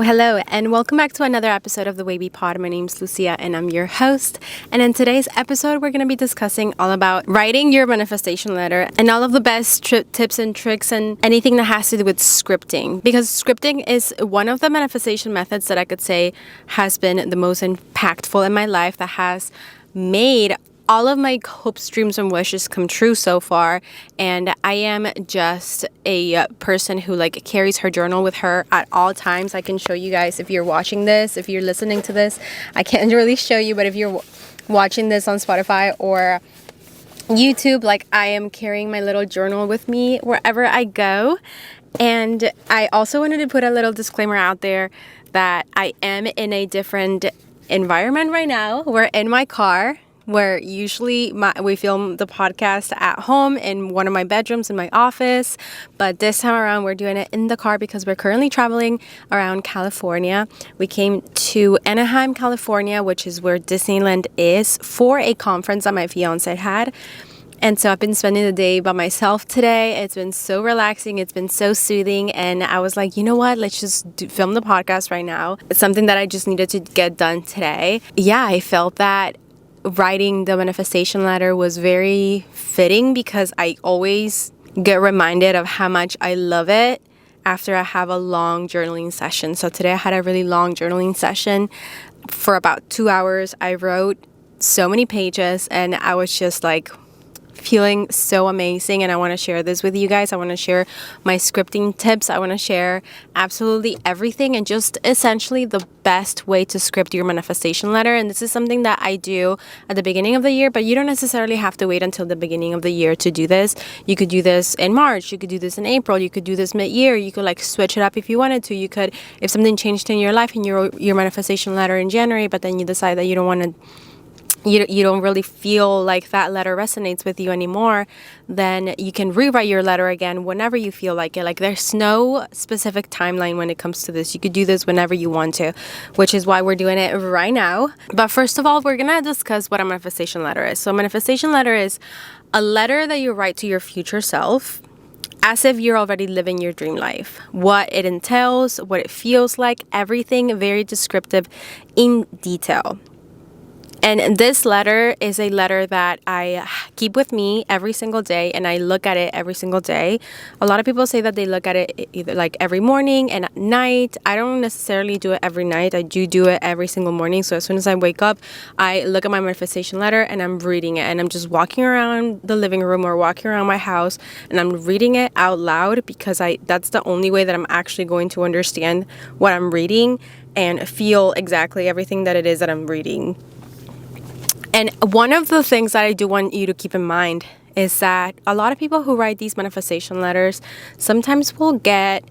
Hello, and welcome back to another episode of the Wavy Pod. My name's Lucia, and I'm your host. And in today's episode, we're going to be discussing all about writing your manifestation letter and all of the best tips and tricks and anything that has to do with scripting. Because scripting is one of the manifestation methods that I could say has been the most impactful in my life, that has made all of my hopes, dreams, and wishes come true so far. And I am just a person who carries her journal with her at all times. I can show you guys if you're watching this, if you're listening to this. I can't really show you, but if you're watching this on Spotify or YouTube, I am carrying my little journal with me wherever I go. And I also wanted to put a little disclaimer out there that I am in a different environment right now. We're in my car, where usually we film the podcast at home in one of my bedrooms in my office. But this time around, we're doing it in the car because we're currently traveling around California. We came to Anaheim, California, which is where Disneyland is, for a conference that my fiance had. And so I've been spending the day by myself today. It's been so relaxing. It's been so soothing. And I was like, you know what? Let's just film the podcast right now. It's something that I just needed to get done today. Yeah, I felt that writing the manifestation letter was very fitting because I always get reminded of how much I love it after I have a long journaling session. So today I had a really long journaling session for about 2 hours. I wrote so many pages and I was just feeling so amazing, and I want to share this with you guys. I want to share my scripting tips. I want to share absolutely everything and just essentially the best way to script your manifestation letter. And this is something that I do at the beginning of the year, but you don't necessarily have to wait until the beginning of the year to do this. You could do this in March, you could do this in April, you could do this mid-year, you could switch it up if you wanted to. You could, if something changed in your life and you wrote your manifestation letter in January, but then you decide that you don't want to, you don't really feel like that letter resonates with you anymore, then you can rewrite your letter again whenever you feel like it. There's no specific timeline when it comes to this. You could do this whenever you want to, which is why we're doing it right now. But first of all, we're going to discuss what a manifestation letter is. So a manifestation letter is a letter that you write to your future self as if you're already living your dream life. What it entails, what it feels like, everything very descriptive in detail. And this letter is a letter that I keep with me every single day, and I look at it every single day. A lot of people say that they look at it either every morning and at night. I don't necessarily do it every night. I do it every single morning. So as soon as I wake up, I look at my manifestation letter and I'm reading it. And I'm just walking around the living room or walking around my house and I'm reading it out loud because that's the only way that I'm actually going to understand what I'm reading and feel exactly everything that it is that I'm reading. And one of the things that I do want you to keep in mind is that a lot of people who write these manifestation letters sometimes will get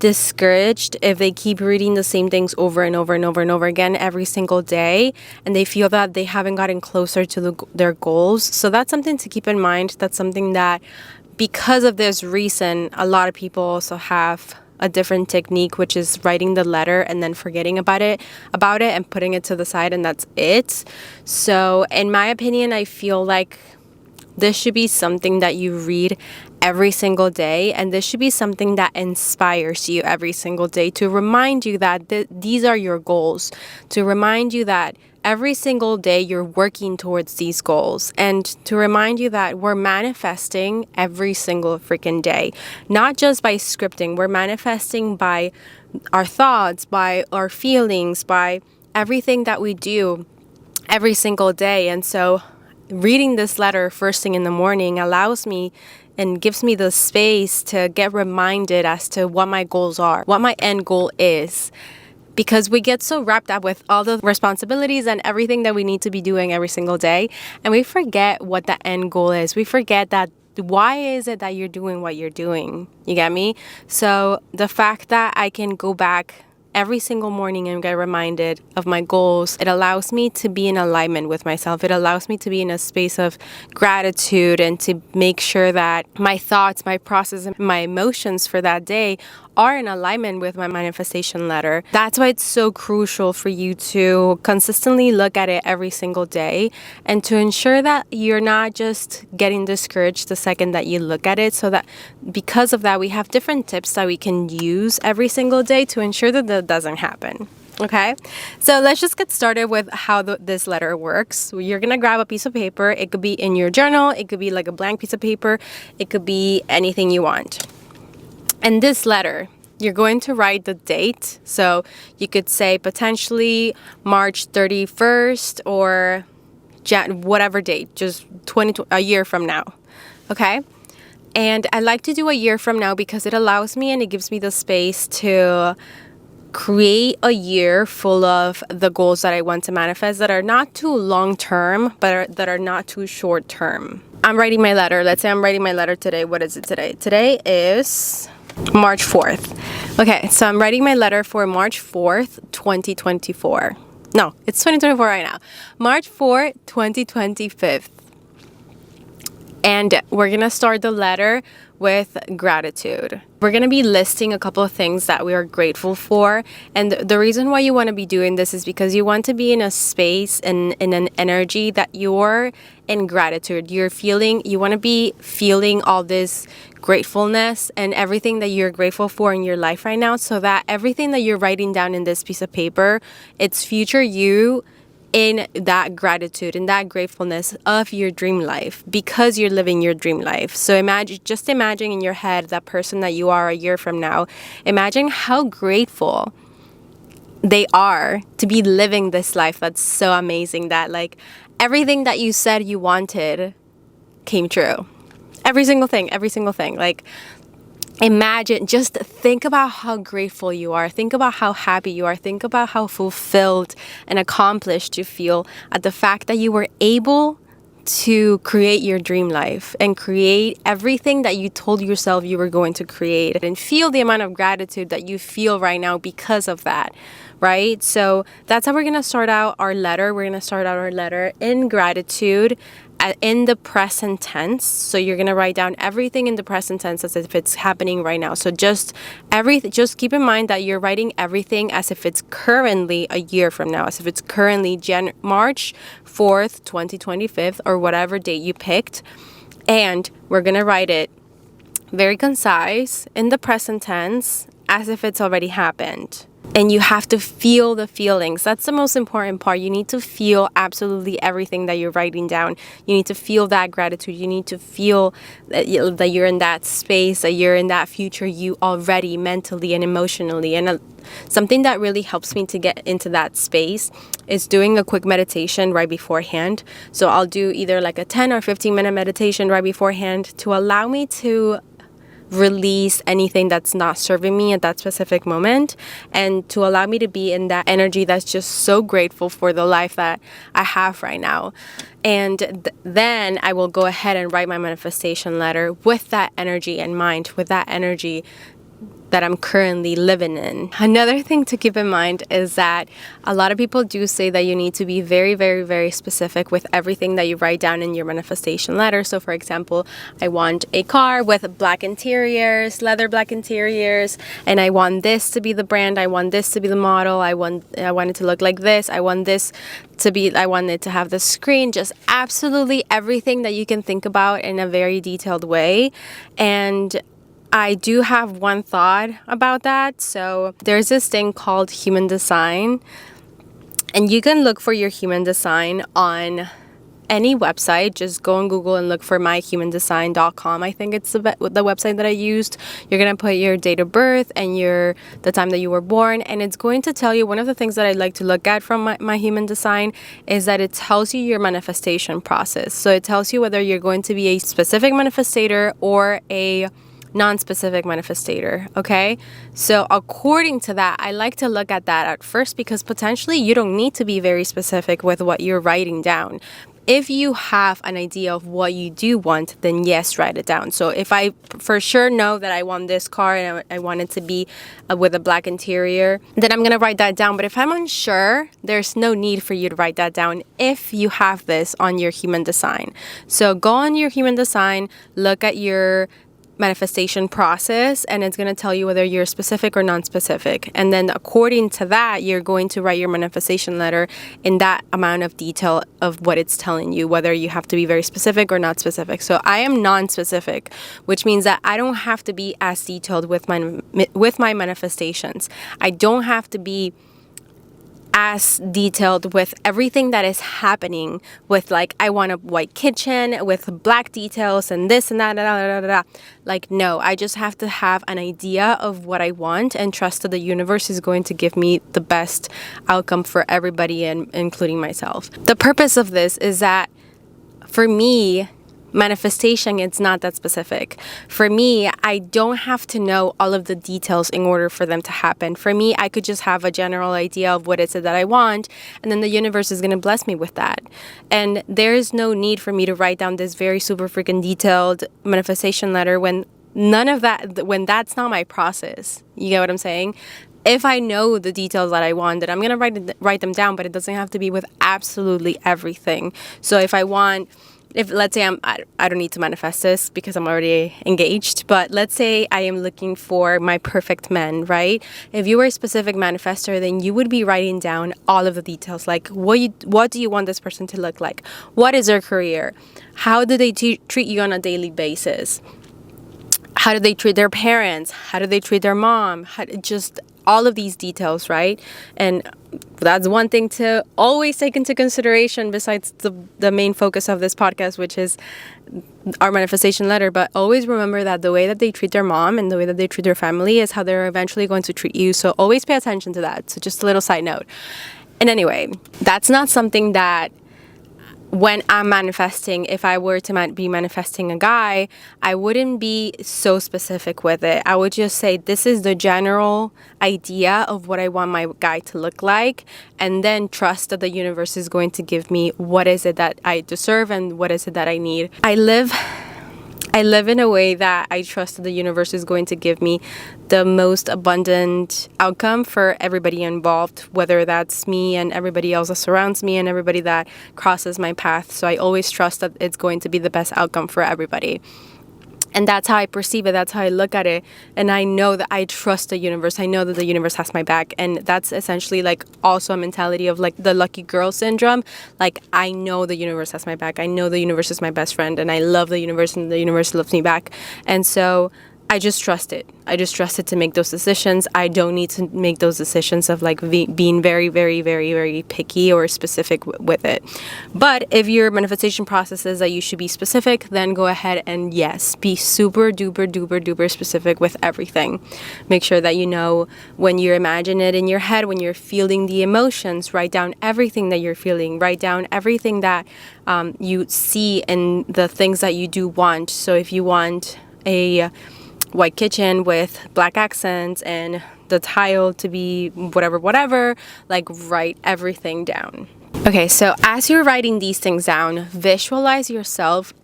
discouraged if they keep reading the same things over and over and over and over again every single day, and they feel that they haven't gotten closer to their goals. So that's something to keep in mind. That's something that, because of this reason, a lot of people also have a different technique, which is writing the letter and then forgetting about it and putting it to the side, and that's it. So in my opinion, I feel like this should be something that you read every single day, and this should be something that inspires you every single day, to remind you that these are your goals, to remind you that every single day you're working towards these goals, and to remind you that we're manifesting every single freaking day, not just by scripting. We're manifesting by our thoughts, by our feelings, by everything that we do every single day. And so reading this letter first thing in the morning allows me and gives me the space to get reminded as to what my goals are, what my end goal is. Because we get so wrapped up with all the responsibilities and everything that we need to be doing every single day, and we forget what the end goal is. We forget that why is it that you're doing what you're doing? You get me? So the fact that I can go back every single morning and get reminded of my goals, it allows me to be in alignment with myself. It allows me to be in a space of gratitude and to make sure that my thoughts, my process, and my emotions for that day are in alignment with my manifestation letter. That's why it's so crucial for you to consistently look at it every single day and to ensure that you're not just getting discouraged the second that you look at it. So that because of that, we have different tips that we can use every single day to ensure that that doesn't happen. Okay, so let's just get started with how this letter works. You're gonna grab a piece of paper. It could be in your journal, it could be like a blank piece of paper, it could be anything you want. And this letter, you're going to write the date. So you could say potentially March 31st or whatever date, just a year from now. Okay, and I like to do a year from now because it allows me and it gives me the space to create a year full of the goals that I want to manifest that are not too long term, but that are not too short term. I'm writing my letter. Let's say I'm writing my letter today. What is it today? Today is March 4th. Okay, so I'm writing my letter for March 4th, 2024. No, it's 2024 right now. March 4th, 2025. And we're going to start the letter with gratitude. We're going to be listing a couple of things that we are grateful for. And the reason why you want to be doing this is because you want to be in a space and in an energy that you're in gratitude. You want to be feeling all this gratefulness and everything that you're grateful for in your life right now, so that everything that you're writing down in this piece of paper, it's future you in that gratitude, in that gratefulness of your dream life, because you're living your dream life. So imagine in your head that person that you are a year from now. Imagine how grateful they are to be living this life that's so amazing, that like everything that you said you wanted came true. Every single thing. Like, imagine, just think about how grateful you are. Think about how happy you are. Think about how fulfilled and accomplished you feel at the fact that you were able to create your dream life and create everything that you told yourself you were going to create, and feel the amount of gratitude that you feel right now because of that, right? So that's how we're going to start out our letter. We're going to start out our letter in gratitude, in the present tense. So you're going to write down everything in the present tense as if it's happening right now. So just keep in mind that you're writing everything as if it's currently a year from now, as if it's currently March 4th, 2025, or whatever date you picked. And we're going to write it very concise in the present tense as if it's already happened. And you have to feel the feelings. That's the most important part. You need to feel absolutely everything that you're writing down. You need to feel that gratitude. You need to feel that you're in that space, that you're in that future you already, mentally and emotionally. And something that really helps me to get into that space is doing a quick meditation right beforehand. So I'll do either like a 10 or 15-minute meditation right beforehand to allow me to release anything that's not serving me at that specific moment, and to allow me to be in that energy that's just so grateful for the life that I have right now. And then I will go ahead and write my manifestation letter with that energy in mind, with that energy that I'm currently living in. Another thing to keep in mind is that a lot of people do say that you need to be very, very, very specific with everything that you write down in your manifestation letter. So for example, I want a car with black interiors, leather black interiors, and I want this to be the brand, I want this to be the model, I want it to look like this, I want it to have the screen, just absolutely everything that you can think about in a very detailed way. And I do have one thought about that. So there's this thing called human design, and you can look for your human design on any website. Just go on Google and look for myhumandesign.com. I think it's the website that I used. You're going to put your date of birth and the time that you were born, and it's going to tell you. One of the things that I like to look at from my human design is that it tells you your manifestation process. So it tells you whether you're going to be a specific manifestator or a non-specific manifestator. Okay, so according to that, I like to look at that at first, because potentially you don't need to be very specific with what you're writing down. If you have an idea of what you do want, then yes, write it down. So if I for sure know that I want this car and I want it to be with a black interior, then I'm going to write that down. But if I'm unsure, there's no need for you to write that down if you have this on your human design. So go on your human design, look at your manifestation process, and it's going to tell you whether you're specific or non-specific. And then according to that, you're going to write your manifestation letter in that amount of detail of what it's telling you, whether you have to be very specific or not specific. So I am non-specific, which means that I don't have to be as detailed with my manifestations. I don't have to be as detailed with everything that is happening with, like, I want a white kitchen with black details and this and that, like, no, I just have to have an idea of what I want and trust that the universe is going to give me the best outcome for everybody, and including myself. The purpose of this is that for me, manifestation, it's not that specific. For me, I don't have to know all of the details in order for them to happen. For me, I could just have a general idea of what it is that I want, and then the universe is going to bless me with that. And there is no need for me to write down this very super freaking detailed manifestation letter when that's not my process. You get what I'm saying? If I know the details that I want, then I'm going to write them down, but it doesn't have to be with absolutely everything. So if let's say I don't need to manifest this because I'm already engaged, but let's say I am looking for my perfect man, right? If you were a specific manifestor, then you would be writing down all of the details, like what do you want this person to look like? What is their career? How do they treat you on a daily basis? How do they treat their parents? How do they treat their mom? Just all of these details, right? And that's one thing to always take into consideration besides the main focus of this podcast, which is our manifestation letter. But always remember that the way that they treat their mom and the way that they treat their family is how they're eventually going to treat you. So always pay attention to that. So just a little side note. And anyway, that's not something that when I'm manifesting, if I were to be manifesting a guy, I wouldn't be so specific with it. I would just say, this is the general idea of what I want my guy to look like, and then trust that the universe is going to give me what is it that I deserve and what is it that I need. I live in a way that I trust that the universe is going to give me the most abundant outcome for everybody involved, whether that's me and everybody else that surrounds me and everybody that crosses my path. So I always trust that it's going to be the best outcome for everybody. And that's how I perceive it. That's how I look at it. And I know that I trust the universe. I know that the universe has my back. And that's essentially like also a mentality of like the lucky girl syndrome. Like, I know the universe has my back. I know the universe is my best friend. And I love the universe, and the universe loves me back. And so I just trust it. I just trust it to make those decisions. I don't need to make those decisions of like being very, very, very, very picky or specific with it. But if your manifestation process is that you should be specific, then go ahead and yes, be super duper duper duper specific with everything. Make sure that you know when you imagine it in your head, when you're feeling the emotions, write down everything that you're feeling. Write down everything that you see and the things that you do want. So if you want a white kitchen with black accents and the tile to be whatever, like, write everything down. Okay, so as you're writing these things down, visualize yourself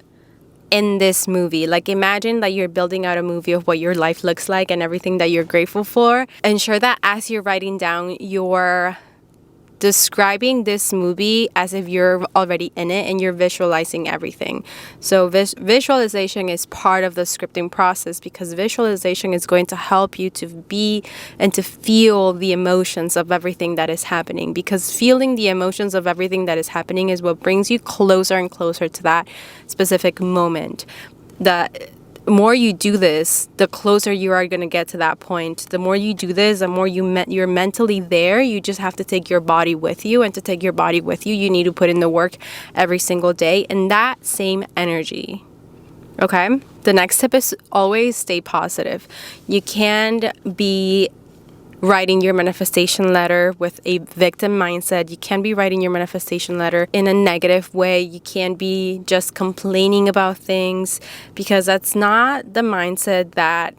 in this movie. Like, imagine that you're building out a movie of what your life looks like and everything that you're grateful for. Ensure that as you're writing down, you're describing this movie as if you're already in it and you're visualizing everything. So visualization is part of the scripting process, because visualization is going to help you to be and to feel the emotions of everything that is happening, because feeling the emotions of everything that is happening is what brings you closer and closer to that specific moment. The more you do this, the closer you are going to get to that point. The more you do this, the more you're mentally there. You just have to take your body with you. And to take your body with you, you need to put in the work every single day in that same energy. Okay? The next tip is always stay positive. You can't be writing your manifestation letter with a victim mindset. You can't be writing your manifestation letter in a negative way. You can't be just complaining about things, because that's not the mindset that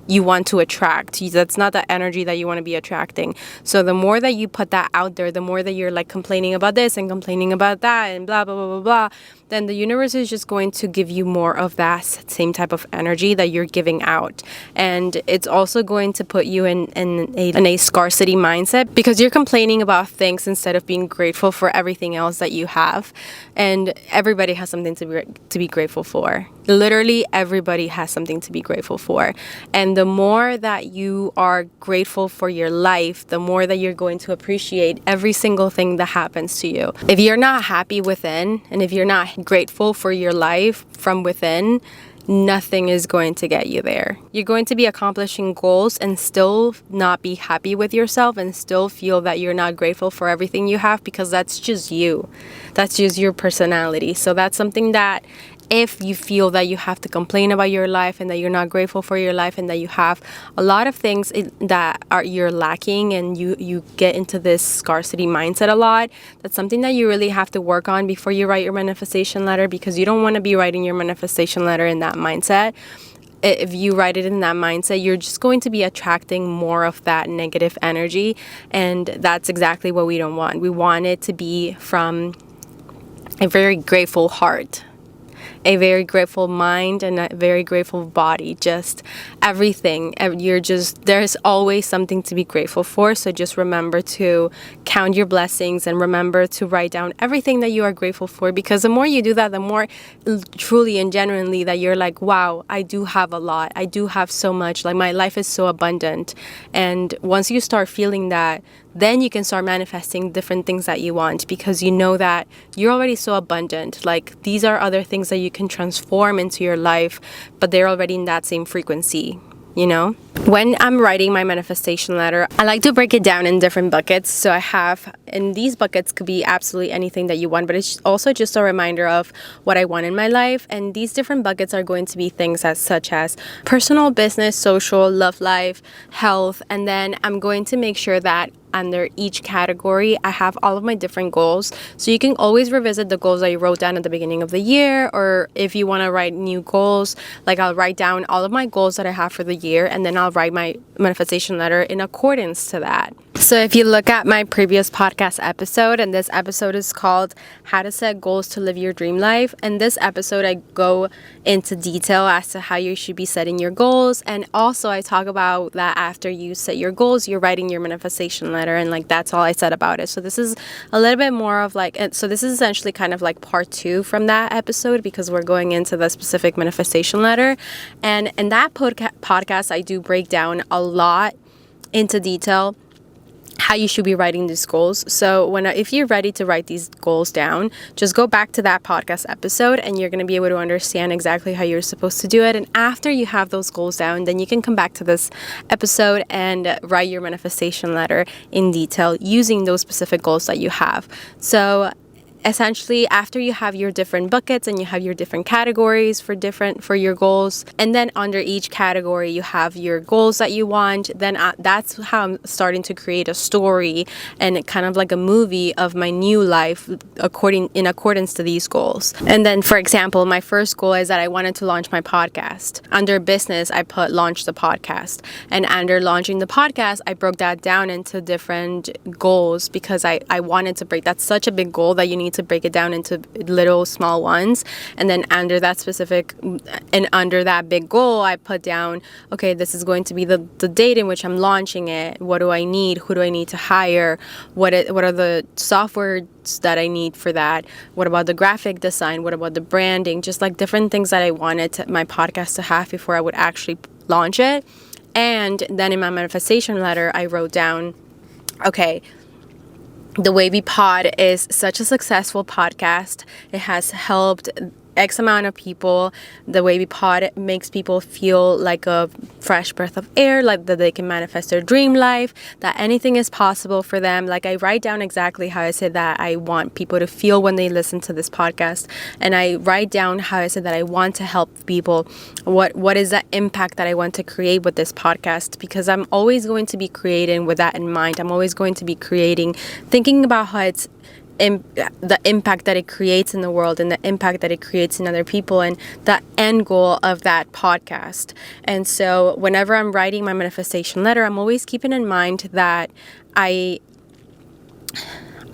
you want to attract. That's not the energy that you want to be attracting. So the more that you put that out there, the more that you're like complaining about this and complaining about that and blah, blah, blah, blah, blah, then the universe is just going to give you more of that same type of energy that you're giving out. And it's also going to put you in a scarcity mindset, because you're complaining about things instead of being grateful for everything else that you have. And everybody has something to be grateful for. Literally everybody has something to be grateful for. And the more that you are grateful for your life, the more that you're going to appreciate every single thing that happens to you. If you're not happy within, and if you're not grateful for your life from within, nothing is going to get you there. You're going to be accomplishing goals and still not be happy with yourself and still feel that you're not grateful for everything you have, because that's just you. That's just your personality. So that's something that if you feel that you have to complain about your life and that you're not grateful for your life and that you have a lot of things that you're lacking, and you get into this scarcity mindset a lot, that's something that you really have to work on before you write your manifestation letter, because you don't want to be writing your manifestation letter in that mindset. If you write it in that mindset, you're just going to be attracting more of that negative energy, and that's exactly what we don't want. We want it to be from a very grateful heart, a very grateful mind, and a very grateful body. Just everything. There's always something to be grateful for. So just remember to count your blessings and remember to write down everything that you are grateful for, because the more you do that, the more truly and genuinely that you're like, wow, I do have a lot. I do have so much. Like, my life is so abundant. And once you start feeling that, then you can start manifesting different things that you want, because you know that you're already so abundant. Like, these are other things that you can transform into your life, but they're already in that same frequency, you know? When I'm writing my manifestation letter, I like to break it down in different buckets. So I have, and these buckets could be absolutely anything that you want, but it's also just a reminder of what I want in my life. And these different buckets are going to be things such as personal, business, social, love life, health. And then I'm going to make sure that under each category, I have all of my different goals. So you can always revisit the goals that you wrote down at the beginning of the year, or if you want to write new goals, like I'll write down all of my goals that I have for the year, and then I'll write my manifestation letter in accordance to that. So if you look at my previous podcast episode, and this episode is called How to Set Goals to Live Your Dream Life. In this episode, I go into detail as to how you should be setting your goals. And also I talk about that after you set your goals, you're writing your manifestation letter. And like, that's all I said about it. So this is a little bit more of like, so this is essentially kind of like part 2 from that episode, because we're going into the specific manifestation letter. And in that podcast, I do break down a lot into detail how you should be writing these goals. So if you're ready to write these goals down, just go back to that podcast episode and you're going to be able to understand exactly how you're supposed to do it. And after you have those goals down, then you can come back to this episode and write your manifestation letter in detail using those specific goals that you have. So essentially, after you have your different buckets and you have your different categories for your goals, and then under each category you have your goals that you want, then that's how I'm starting to create a story and kind of like a movie of my new life in accordance to these goals. And then, for example, my first goal is that I wanted to launch my podcast. Under business, I put launch the podcast, and under launching the podcast, I broke that down into different goals, because I wanted to that's such a big goal that you need to break it down into little small ones. And then under that big goal, I put down, okay, this is going to be the date in which I'm launching it. What do I need? Who do I need to hire? What are the software that I need for that? What about the graphic design? What about the branding? Just like different things that I wanted my podcast to have before I would actually launch it. And then in my manifestation letter, I wrote down, okay, the Wavy Pod is such a successful podcast. It has helped X amount of people. The Wavy Pod makes people feel like a fresh breath of air, like that they can manifest their dream life, that anything is possible for them. Like, I write down exactly how I said that I want people to feel when they listen to this podcast. And I write down how I said that I want to help people. What is the impact that I want to create with this podcast? Because I'm always going to be creating with that in mind. I'm always going to be creating, thinking about how it's the impact that it creates in the world and the impact that it creates in other people and the end goal of that podcast. And so whenever I'm writing my manifestation letter, I'm always keeping in mind that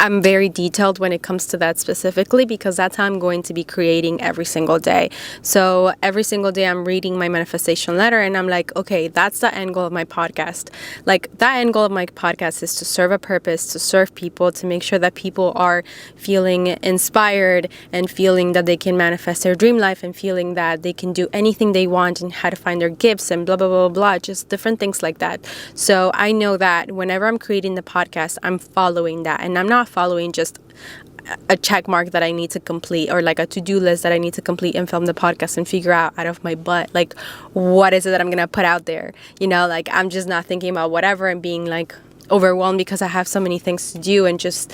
I'm very detailed when it comes to that specifically, because that's how I'm going to be creating every single day. So every single day I'm reading my manifestation letter and I'm like, okay, that's the end goal of my podcast. Like, that end goal of my podcast is to serve a purpose, to serve people, to make sure that people are feeling inspired and feeling that they can manifest their dream life and feeling that they can do anything they want and how to find their gifts and blah, blah, blah, blah, just different things like that. So I know that whenever I'm creating the podcast, I'm following that, and I'm not following just a check mark that I need to complete or like a to-do list that I need to complete and film the podcast and figure out of my butt, like, what is it that I'm gonna put out there, like, I'm just not thinking about whatever and being like overwhelmed because I have so many things to do and just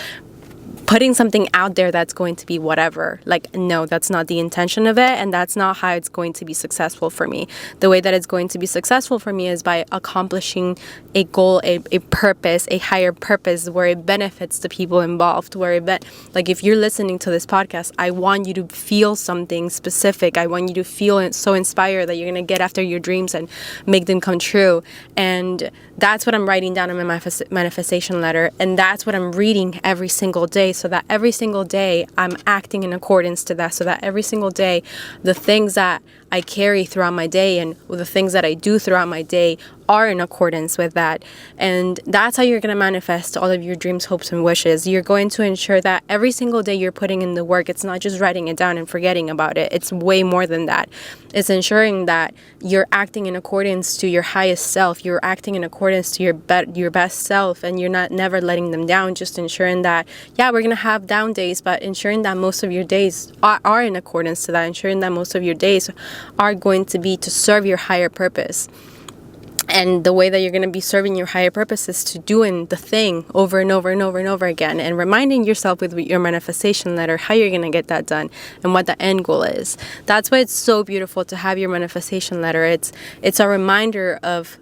putting something out there that's going to be whatever. Like, no, that's not the intention of it, and that's not how it's going to be successful for me. The way that it's going to be successful for me is by accomplishing a goal, a purpose, a higher purpose where it benefits the people involved, like, if you're listening to this podcast, I want you to feel something specific. I want you to feel so inspired that you're going to get after your dreams and make them come true. And that's what I'm writing down in my manifestation letter, and that's what I'm reading every single day, so that every single day I'm acting in accordance to that, so that every single day the things that I carry throughout my day and the things that I do throughout my day are in accordance with that. And that's how you're going to manifest all of your dreams, hopes, and wishes. You're going to ensure that every single day you're putting in the work. It's not just writing it down and forgetting about it. It's way more than that. It's ensuring that you're acting in accordance to your highest self. You're acting in accordance to your best self, and you're not never letting them down. Just ensuring that, yeah, we're going to have down days, but ensuring that most of your days are in accordance to that. Ensuring that most of your days are going to be to serve your higher purpose. And the way that you're going to be serving your higher purpose is to doing the thing over and over and over and over again, and reminding yourself with your manifestation letter how you're going to get that done and what the end goal is. That's why it's so beautiful to have your manifestation letter. It's a reminder of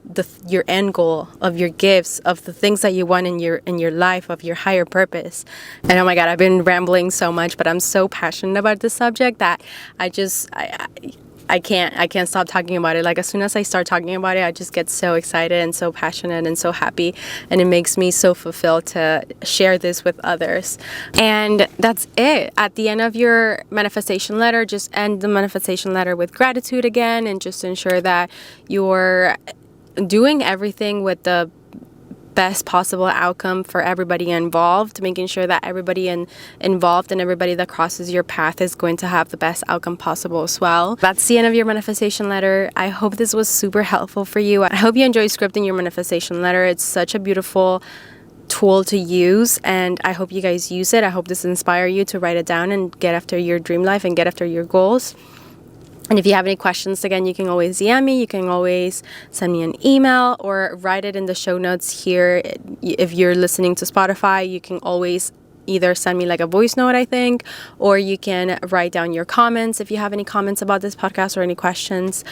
your end goal, of your gifts, of the things that you want in your life, of your higher purpose. And oh my God, I've been rambling so much, but I'm so passionate about this subject that I can't stop talking about it. Like, as soon as I start talking about it, I just get so excited and so passionate and so happy, and it makes me so fulfilled to share this with others. And that's it. At the end of your manifestation letter, just end the manifestation letter with gratitude again, and just ensure that you're doing everything with the best possible outcome for everybody involved, making sure that everybody involved and everybody that crosses your path is going to have the best outcome possible as well. That's the end of your manifestation letter. I hope this was super helpful for you. I hope you enjoy scripting your manifestation letter. It's such a beautiful tool to use, and I hope you guys use it. I hope this inspires you to write it down and get after your dream life and get after your goals. And if you have any questions, again, you can always DM me. You can always send me an email or write it in the show notes here. If you're listening to Spotify, you can always either send me like a voice note, I think, or you can write down your comments if you have any comments about this podcast or any questions.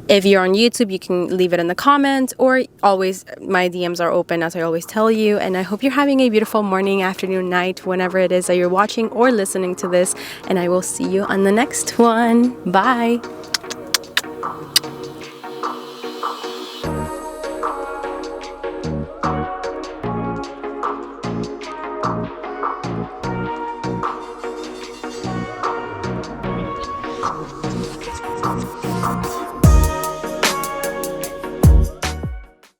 If you're on YouTube, you can leave it in the comments, or always, my DMs are open, as I always tell you. And I hope you're having a beautiful morning, afternoon, night, whenever it is that you're watching or listening to this. And I will see you on the next one. Bye.